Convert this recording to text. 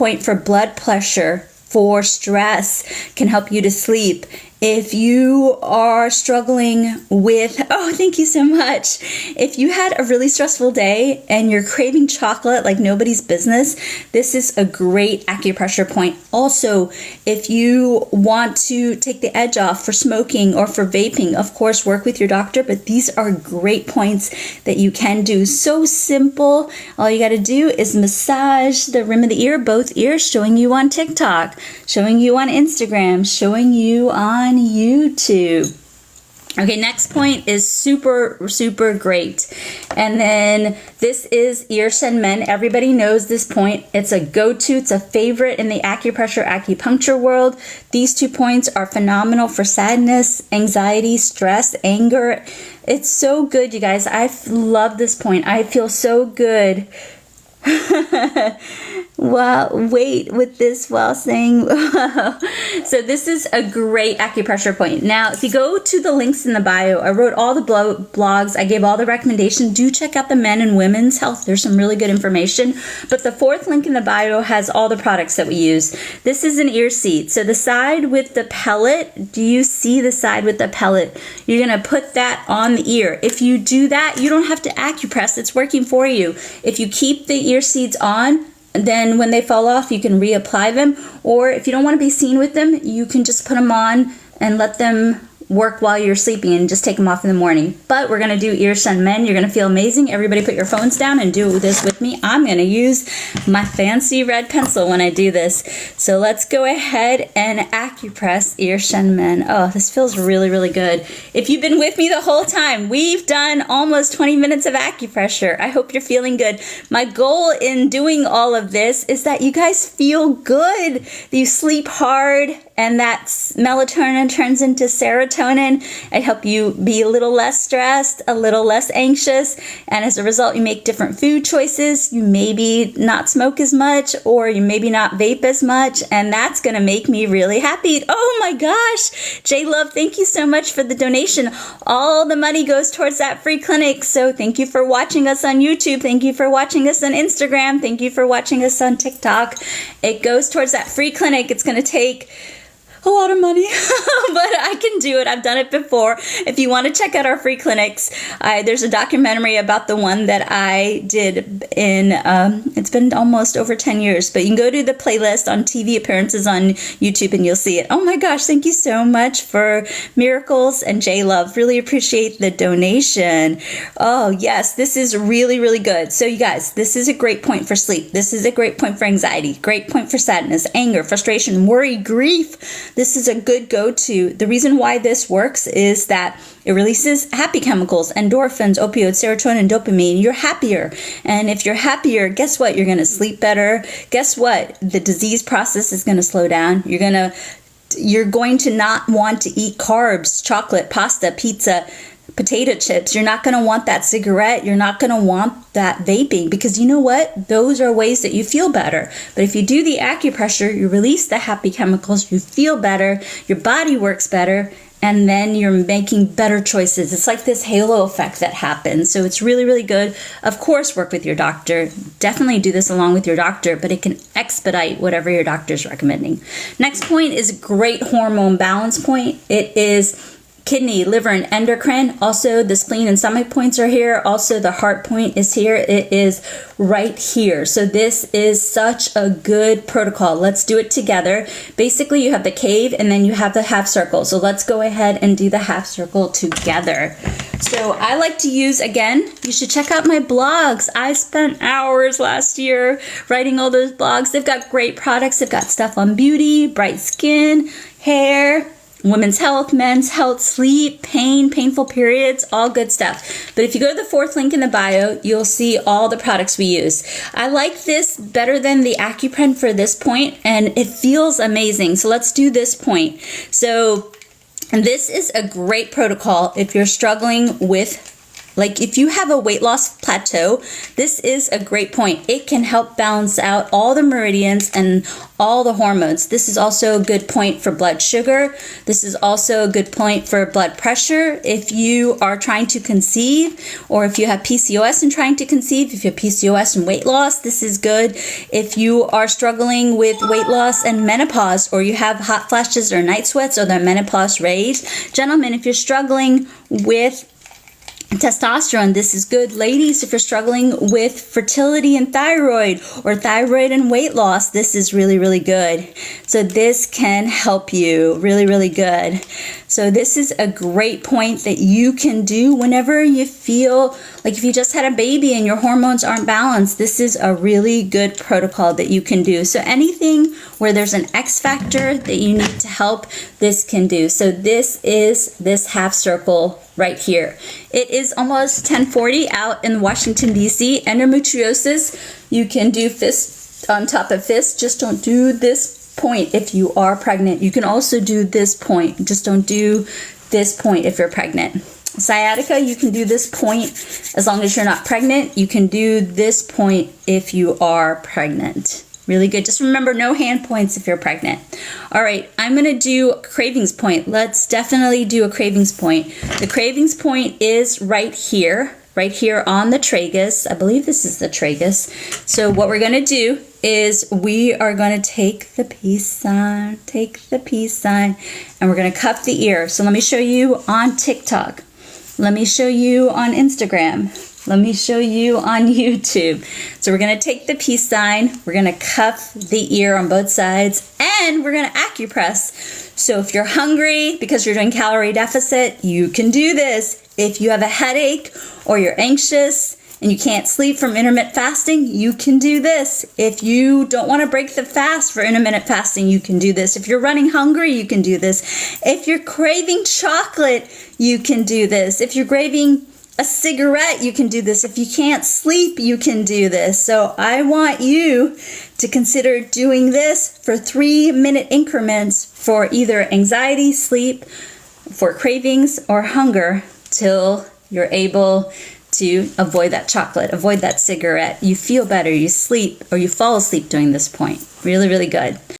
point for blood pressure, for stress, can help you to sleep. If you are struggling with, oh, thank you so much. If you had a really stressful day and you're craving chocolate like nobody's business, this is a great acupressure point. Also, if you want to take the edge off for smoking or for vaping, of course, work with your doctor, but these are great points that you can do. So simple. All you got to do is massage the rim of the ear, both ears, showing you on TikTok, showing you on Instagram, showing you on YouTube. Okay, next point is super great. And then this is ear shenmen. Everybody knows this point. It's a go-to. It's a favorite in the acupressure, acupuncture world. These 2 points are phenomenal for sadness, anxiety, stress, anger. It's so good, you guys. I love this point. I feel so good. Well, wait with this while saying, so this is a great acupressure point. Now, if you go to the links in the bio, I wrote all the blogs, I gave all the recommendations. Do check out the men and women's health. There's some really good information. But the 4th link in the bio has all the products that we use. This is an ear seat. So the side with the pellet, do you see the side with the pellet? You're going to put that on the ear. If you do that, you don't have to acupress. It's working for you. If you keep the ear seeds on, then when they fall off, you can reapply them. Or if you don't want to be seen with them, you can just put them on and let them work while you're sleeping and just take them off in the morning. But we're going to do ear shenmen. You're going to feel amazing. Everybody put your phones down and do this with me. I'm going to use my fancy red pencil when I do this. So let's go ahead and acupress ear shenmen. Oh, this feels really good. If you've been with me the whole time, we've done almost 20 minutes of acupressure. I hope you're feeling good. My goal in doing all of this is that you guys feel good, that you sleep hard, and that melatonin turns into serotonin. I help you be a little less stressed, a little less anxious, and as a result, you make different food choices. You maybe not smoke as much, or you maybe not vape as much, and that's gonna make me really happy. Oh my gosh, J Love, thank you so much for the donation. All the money goes towards that free clinic, so thank you for watching us on YouTube. Thank you for watching us on Instagram. Thank you for watching us on TikTok. It goes towards that free clinic. It's gonna take a lot of money, but I can do it. I've done it before. If you want to check out our free clinics, there's a documentary about the one that I did in, it's been almost over 10 years, but you can go to the playlist on TV appearances on YouTube and you'll see it. Oh my gosh, thank you so much for Miracles and J Love. Really appreciate the donation. Oh yes, this is really good. So you guys, this is a great point for sleep. This is a great point for anxiety, great point for sadness, anger, frustration, worry, grief. This is a good go-to. The reason why this works is that it releases happy chemicals, endorphins, opioids, serotonin, dopamine. You're happier. And if you're happier, guess what? You're going to sleep better. Guess what? The disease process is going to slow down. You're going to not want to eat carbs, chocolate, pasta, pizza, potato chips. You're not going to want that cigarette. You're not going to want that vaping, because you know what? Those are ways that you feel better. But if you do the acupressure, you release the happy chemicals, you feel better, your body works better, and then you're making better choices. It's like this halo effect that happens. So it's really good. Of course, work with your doctor. Definitely do this along with your doctor, but it can expedite whatever your doctor's recommending. Next point is a great hormone balance point. It is kidney, liver, and endocrine. Also, the spleen and stomach points are here. Also, the heart point is here. It is right here. So this is such a good protocol. Let's do it together. Basically, you have the cave and then you have the half circle. So let's go ahead and do the half circle together. So I like to use, again, you should check out my blogs. I spent hours last year writing all those blogs. They've got great products. They've got stuff on beauty, bright skin, hair, women's health, men's health, sleep, pain, painful periods, all good stuff. But if you go to the 4th link in the bio, you'll see all the products we use. I like this better than the acupressure for this point, and it feels amazing. So let's do this point. So this is a great protocol if you're struggling with Like if you have a weight loss plateau, this is a great point. It can help balance out all the meridians and all the hormones. This is also a good point for blood sugar. This is also a good point for blood pressure. If you are trying to conceive, or if you have PCOS and trying to conceive, if you have PCOS and weight loss, this is good. If you are struggling with weight loss and menopause, or you have hot flashes or night sweats or the menopause rage. Gentlemen, if you're struggling with testosterone, this is good. Ladies, if you're struggling with fertility and thyroid, or thyroid and weight loss, this is really, really good. So this can help you really, really good. So this is a great point that you can do whenever you feel like if you just had a baby and your hormones aren't balanced. This is a really good protocol that you can do. So anything where there's an X factor that you need to help, this can do. So this is this half circle right here. It is almost 10:40 out in Washington, D.C. Endometriosis, you can do fist on top of fist. Just don't do this point if you are pregnant. You can also do this point. Just don't do this point if you're pregnant. Sciatica, you can do this point as long as you're not pregnant. You can do this point if you are pregnant. Really good. Just remember, no hand points if you're pregnant. All right, I'm going to do a cravings point. Let's definitely do a cravings point. The cravings point is right here on the tragus. I believe this is the tragus. So what we're going to do is we are going to take the peace sign, and we're going to cuff the ear. So let me show you on TikTok. Let me show you on Instagram. Let me show you on YouTube. So we're going to take the peace sign, we're going to cuff the ear on both sides, and we're going to acupress. So if you're hungry because you're doing calorie deficit, you can do this. If you have a headache or you're anxious and you can't sleep from intermittent fasting, you can do this. If you don't want to break the fast for intermittent fasting, you can do this. If you're running hungry, you can do this. If you're craving chocolate, you can do this. If you're craving a cigarette, you can do this. If you can't sleep, you can do this. So I want you to consider doing this for 3-minute increments for either anxiety, sleep, for cravings, or hunger, till you're able to avoid that chocolate, avoid that cigarette. You feel better, you sleep, or you fall asleep doing this point. Really, really good.